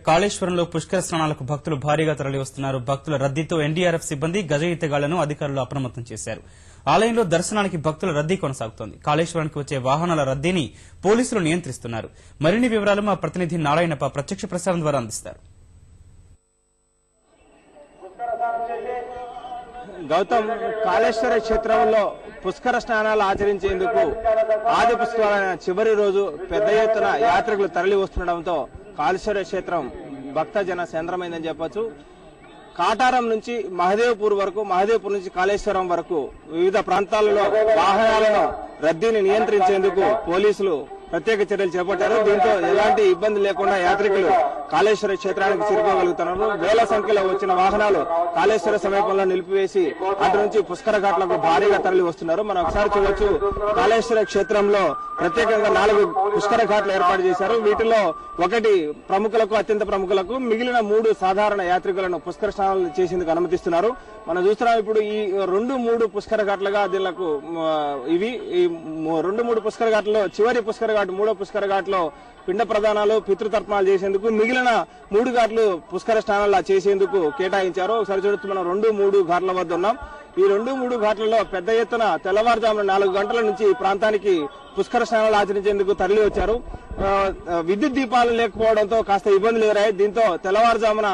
కాళేశ్వరంలో పుష్కర స్నానాలకు భక్తులు భారీగా తరలివస్తున్నారు. భక్తుల రద్దీతో ఎన్డీఆర్ఎఫ్ సిబ్బంది గజ ఈతగాళ్లను అధికారులు అప్రమత్తం చేశారు. ఆలయంలో దర్శనానికి భక్తుల రద్దీ కొనసాగుతోంది. కాళేశ్వరానికి వచ్చే వాహనాల రద్దీని పోలీసులు నియంత్రిస్తున్నారు. మరిన్ని వివరాలు మా ప్రతినిధి నారాయణప్ప ప్రత్యక్ష ప్రసారం ద్వారా అందిస్తారు. గౌతమ్, కాళేశ్వర క్షేత్రంలో పుష్కర స్నానాలు ఆచరించేందుకు ఆది పుష్కరాలైన చివరి రోజు పెద్ద ఎత్తున యాత్రికులు తరలి వస్తుండటంతో కాళేశ్వర క్షేత్రం భక్తజన కేంద్రమైందని చెప్పొచ్చు. కాటారం నుంచి మహదేవ్పూర్ వరకు, మహదేవ్పూర్ నుంచి కాళేశ్వరం వరకు వివిధ ప్రాంతాలలో వాహనాలను రద్దీని నియంత్రించేందుకు పోలీసులు ప్రత్యేక చర్యలు చేపట్టారు. దీంతో ఎలాంటి ఇబ్బంది లేకుండా యాత్రికులు కాళేశ్వర క్షేత్రానికి చేరుకోగలుగుతున్నారు. వేల సంఖ్యలో వచ్చిన వాహనాలు కాళేశ్వర సమీపంలో నిలిపివేసి అటు నుంచి పుష్కర ఘాట్లకు భారీగా తరలి వస్తున్నారు. మనం ఒకసారి చూడొచ్చు, కాళేశ్వర క్షేత్రంలో ప్రత్యేకంగా 4 పుష్కర ఘాట్లు ఏర్పాటు చేశారు. వీటిలో ఒకటి ప్రముఖులకు, అత్యంత ప్రముఖులకు, మిగిలిన 3 సాధారణ యాత్రికులను పుష్కర స్నానాలు చేసేందుకు అనుమతిస్తున్నారు. మనం చూస్తున్నాం ఇప్పుడు ఈ 2-3 పుష్కర ఘాట్లుగా దీనికి ఇవి 2-3 పుష్కర ఘాట్లలో చివరి పుష్కర ఘాట్, 3వ పుష్కర ఘాట్లో పిండ ప్రదానాలు, పితృతర్పణాలు చేసేందుకు, మిగిలిన 3 ఘాట్లు పుష్కర స్నానాలు చేసేందుకు కేటాయించారు. ఒకసారి చూడొచ్చు, మనం 2-3 ఘాట్ల వద్ద ఉన్నాం. ఈ 2-3 ఘాట్లలో పెద్ద ఎత్తున తెల్లవారుజామున 4 గంటల నుంచి ఈ ప్రాంతానికి పుష్కర స్నానాలు ఆచరించేందుకు తరలి వచ్చారు. విద్యుత్ దీపాలు లేకపోవడంతో కాస్త ఇబ్బందులు ఎదురయ్యాయి. దీంతో తెల్లవారుజామున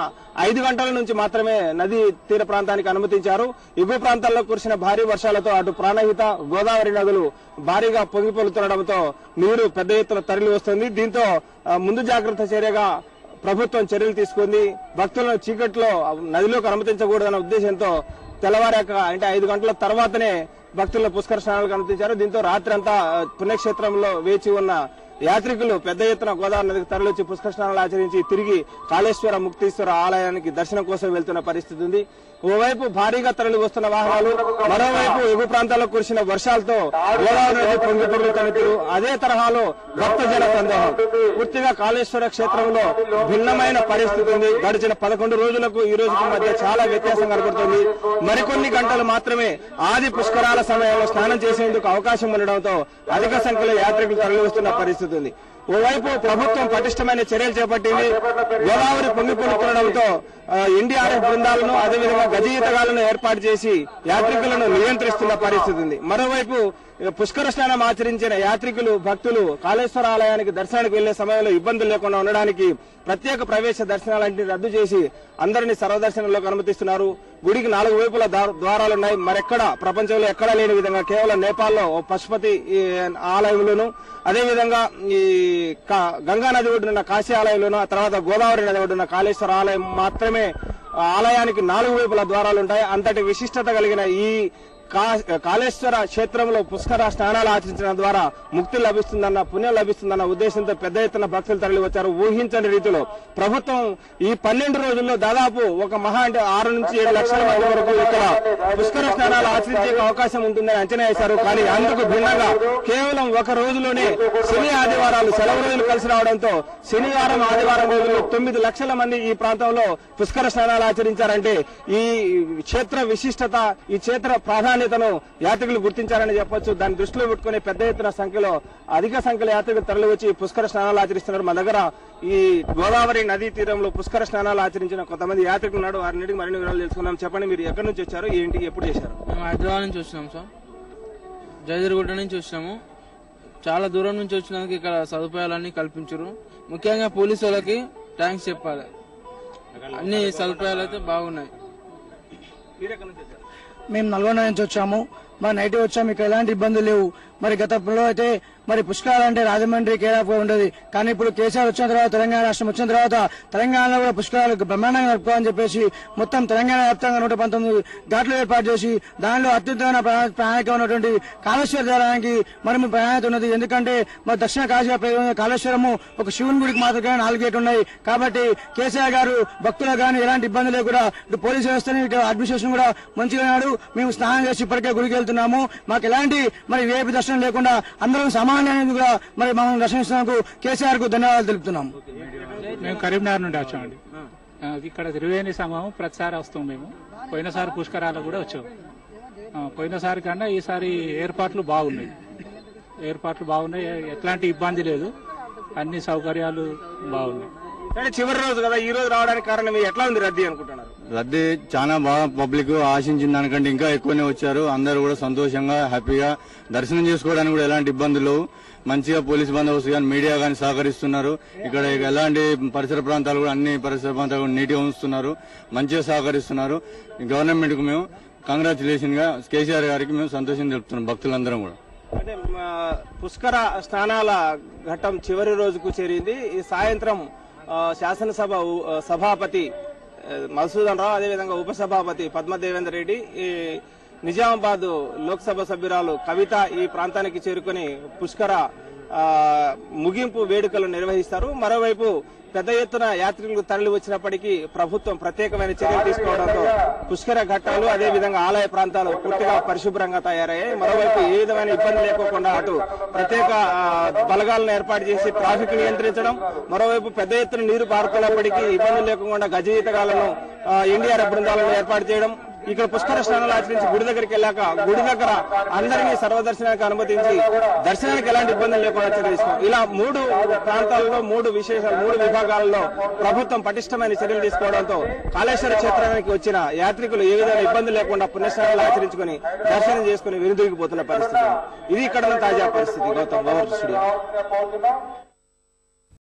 5 గంటల నుంచి మాత్రమే నదీ తీర ప్రాంతానికి అనుమతించారు. ఎగువ ప్రాంతాల్లో కురిసిన భారీ వర్షాలతో అటు ప్రాణహిత, గోదావరి నదులు భారీగా పొంగిపొలుతుండటంతో నీరు పెద్ద ఎత్తున తరలి వస్తుంది. దీంతో ముందు జాగ్రత్త చర్యగా ప్రభుత్వం చర్యలు తీసుకుంది. భక్తులను చీకట్లో నదిలోకి అనుమతించకూడదన్న ఉద్దేశంతో తెల్లవారాక అంటే 5 గంటల తర్వాతనే భక్తులను పుష్కర స్నానాలకు అనుమతించారు. దీంతో రాత్రి అంతా పుణ్యక్షేత్రంలో వేచి ఉన్న యాత్రికులు పెద్ద ఎత్తున గోదావరి నదికి తరలివచ్చి పుష్కర స్నానాలు ఆచరించి తిరిగి కాళేశ్వర ముక్తీశ్వర ఆలయానికి దర్శనం కోసం వెళ్తున్న పరిస్థితి ఉంది. ఓవైపు భారీగా తరలి వస్తున్న వాహనాలు, మరోవైపు ఎగువ ప్రాంతాల్లో కురిసిన వర్షాలతో గోదావరి నది పొంగిపొర్లుతున్న తీరు, అదే తరహాలో భక్తజన సందేహం. పూర్తిగా కాళేశ్వర క్షేత్రంలో భిన్నమైన పరిస్థితి ఉంది. గడిచిన 11 రోజులకు ఈ రోజుకు మధ్య చాలా వ్యత్యాసం కనబడుతుంది. మరికొన్ని గంటలు మాత్రమే ఆది పుష్కరాల సమయంలో స్నానం చేసేందుకు అవకాశం ఉండడంతో అధిక సంఖ్యలో యాత్రికులు తరలి వస్తున్న పరిస్థితి ఉంది. ఓవైపు ప్రభుత్వం పటిష్టమైన చర్యలు చేపట్టింది. గోదావరి పొంగిపొలుతుండడంతో ఎన్డీఆర్ఎఫ్ బృందాలను, అదేవిధంగా గజ ఈతగాళ్లను ఏర్పాటు చేసి యాత్రికులను నియంత్రిస్తున్న పరిస్థితి ఉంది. మరోవైపు పుష్కర స్నానం ఆచరించిన యాత్రికులు, భక్తులు కాళేశ్వర ఆలయానికి దర్శనానికి వెళ్లే సమయంలో ఇబ్బందులు లేకుండా ఉండడానికి ప్రత్యేక ప్రవేశ దర్శనాలన్నింటినీ రద్దు చేసి అందరినీ సర్వదర్శనంలోకి అనుమతిస్తున్నారు. గుడికి 4 వైపుల ద్వారాలున్నాయి. మరెక్కడ ప్రపంచంలో ఎక్కడా లేని విధంగా కేవలం నేపాల్లో పశుపతి ఆలయంలోను, అదేవిధంగా ఈ గంగా నది ఒడ్డున కాశీ ఆలయంలోను, ఆ తర్వాత గోదావరి నది ఒడ్డున కాళేశ్వర ఆలయం మాత్రమే ఆలయానికి 4 వైపుల ద్వారాలుంటాయి. అంతటి విశిష్టత కలిగిన ఈ కాళేశ్వర క్షేత్రంలో పుష్కర స్నానాలు ఆచరించడం ద్వారా ముక్తి లభిస్తుందన్న, పుణ్యం లభిస్తుందన్న ఉద్దేశంతో పెద్ద ఎత్తున భక్తులు తరలి వచ్చారు. ఊహించని రీతిలో ప్రభుత్వం ఈ 12 రోజుల్లో దాదాపు ఒక మహా అంటే 6 నుంచి 7 లక్షల మంది వరకు ఇక్కడ పుష్కర స్నానాలు ఆచరించే అవకాశం ఉంటుందని అంచనా వేశారు. కానీ అందుకు భిన్నంగా కేవలం ఒక రోజులోనే శని, ఆదివారాలు సెలవు రోజులు కలిసి రావడంతో శనివారం, ఆదివారం రోజుల్లో 9 లక్షల మంది ఈ ప్రాంతంలో పుష్కర స్నానాలు ఆచరించారంటే ఈ క్షేత్ర విశిష్టత, ఈ క్షేత్ర ప్రాధాన్యతను యాత్రికులు గుర్తించారని చెప్పొచ్చు. దాన్ని దృష్టిలో పెట్టుకుని పెద్ద ఎత్తున అధిక సంఖ్యలో యాత్రికులు తరలి వచ్చి పుష్కర స్నానాలు ఆచరిస్తున్నారు. మన దగ్గర ఈ గోదావరి నదీ తీరంలో పుష్కర స్నానాలు ఆచరించిన కొంతమంది యాత్రికులు ఉన్నారు. వారిని మరిన్ని వివరాలు తెలుసుకున్నాం. చెప్పండి, మీరు ఎక్కడి నుంచి వచ్చారు, ఏంటికి ఎప్పుడు చేశారు? మేము హైదరాబాద్ నుంచి వచ్చినాం సార్, జయదిరిగుట్ట నుంచి వచ్చినాము. చాలా దూరం నుంచి వచ్చినందుకు ఇక్కడ సదుపాయాలన్నీ కల్పించారు. ముఖ్యంగా పోలీసు వాళ్ళకి థ్యాంక్స్ చెప్పాలి. అన్ని సదుపాయాలు అయితే బాగున్నాయి. మేము నల్గొండ నుంచి వచ్చాము. మరి నైట్ వచ్చాము, ఇక్కడ ఎలాంటి ఇబ్బందులు లేవు. మరి గతంలో అయితే మరి పుష్కరాలు అంటే రాజమండ్రి, కేరాపురం ఉండేది. కానీ ఇప్పుడు కేసీఆర్ వచ్చిన తర్వాత, తెలంగాణ రాష్ట్రం వచ్చిన తర్వాత తెలంగాణలో కూడా పుష్కరాలు బ్రహ్మాండంగా జరుపుకోవాలని చెప్పేసి మొత్తం తెలంగాణ వ్యాప్తంగా 119 ఘాట్లు ఏర్పాటు చేసి దానిలో అత్యుత్తమైన ప్రణాళిక ఉన్నటువంటి కాళేశ్వర జలానికి మరి ప్రణాళిక ఉన్నది. ఎందుకంటే మరి దక్షిణ కాళేశ్వరము ఒక శివుని గుడికి మాత్రమే 4 గేట్లు ఉన్నాయి. కాబట్టి కేసీఆర్ గారు భక్తులకు కానీ ఎలాంటి ఇబ్బంది లేకుండా ఇటు పోలీసు వ్యవస్థని, ఇటు అడ్మినిస్ట్రేషన్ కూడా మంచిగా ఉన్నాడు. మేము స్నానం చేసి ఇప్పటికే గుడికి వెళ్తున్నాము. మాకు ఎలాంటి మరి వేపి దర్శనం లేకుండా అందరం సమానమైనది కూడా మరి మమ్మల్ని దర్శిస్తున్నందుకు కేసీఆర్ కు ధన్యవాదాలు తెలుపుతున్నాము. మేము కరీంనగర్ నుండి వచ్చామండి. ఇక్కడ త్రివేణి సంగమం ప్రతిసారి వస్తాం. మేము పోయినసారి పుష్కరాలు కూడా వచ్చాము. పోయినసారి కన్నా ఈసారి ఏర్పాట్లు బాగున్నాయి. ఎట్లాంటి ఇబ్బంది లేదు, అన్ని సౌకర్యాలు బాగున్నాయి. కానీ చివరి రోజు కదా, ఈ రోజు రావడానికి కారణం ఎట్లా ఉంది రద్దీ అనుకుంటున్నారు? రద్దీ చాలా బాగా పబ్లిక్ ఆశించిన దానికంటే ఇంకా ఎక్కువనే వచ్చారు. అందరూ కూడా సంతోషంగా హ్యాపీగా దర్శనం చేసుకోవడానికి కూడా ఎలాంటి ఇబ్బందులు లేవు. మంచిగా పోలీస్ బందోబస్తు కానీ మీడియా కానీ సహకరిస్తున్నారు. ఇక్కడ ఎలాంటి పరిసర ప్రాంతాలు కూడా అన్ని పరిసర ప్రాంతాలు నీట్గా ఉంచుతున్నారు, మంచిగా సహకరిస్తున్నారు. గవర్నమెంట్ కు మేము కంగ్రాచులేషన్ గా కేసీఆర్ గారికి మేము సంతోషం తెలుపుతున్నాం భక్తులందరం కూడా. అంటే పుష్కర స్నానాల ఘట్టం చివరి రోజుకు చేరింది. ఈ సాయంత్రం శాసనసభ సభాపతి మధుసూదన్ రావు, అదేవిధంగా ఉపసభాపతి పద్మదేవేందర్ రెడ్డి, ఈ నిజామాబాద్ లోక్సభ సభ్యురాలు కవిత ఈ ప్రాంతానికి చేరుకుని పుష్కర ముగింపు వేడుకలు నిర్వహిస్తారు. మరోవైపు పెద్ద ఎత్తున యాత్రికులు తరలి వచ్చినప్పటికీ ప్రభుత్వం ప్రత్యేకమైన చర్యలు తీసుకోవడంతో పుష్కర ఘట్టాలు అదేవిధంగా ఆలయ ప్రాంతాలు పూర్తిగా పరిశుభ్రంగా తయారయ్యాయి. మరోవైపు ఏ విధమైన ఇబ్బంది లేకోకుండా అటు ప్రత్యేక బలగాలను ఏర్పాటు చేసి ట్రాఫిక్ నియంత్రించడం, మరోవైపు పెద్ద ఎత్తున నీరు పారుతున్నప్పటికీ ఇబ్బందులు లేకుండా గజ ఈతగాళ్లను ఎన్డీఆర్ఎఫ్ బృందాలను ఏర్పాటు చేయడం, ఇక్కడ పుష్కర స్నానాలు ఆచరించి గుడి దగ్గరికి వెళ్ళాక గుడి దగ్గర అందరినీ సర్వదర్శనానికి అనుమతించి దర్శనానికి ఎలాంటి ఇబ్బందులు లేకుండా చర్య తీసుకోవడం, ఇలా 3 ప్రాంతాల్లో 3 విభాగాల్లో ప్రభుత్వం పటిష్టమైన చర్యలు తీసుకోవడంతో కాళేశ్వర క్షేత్రానికి వచ్చిన యాత్రికులు ఏ విధంగా ఇబ్బంది లేకుండా పుణ్యస్నానాలు ఆచరించుకుని దర్శనం చేసుకుని వెనుదిరిగిపోతున్న పరిస్థితి. ఇది ఇక్కడ తాజా పరిస్థితి. Gautam, over to studio.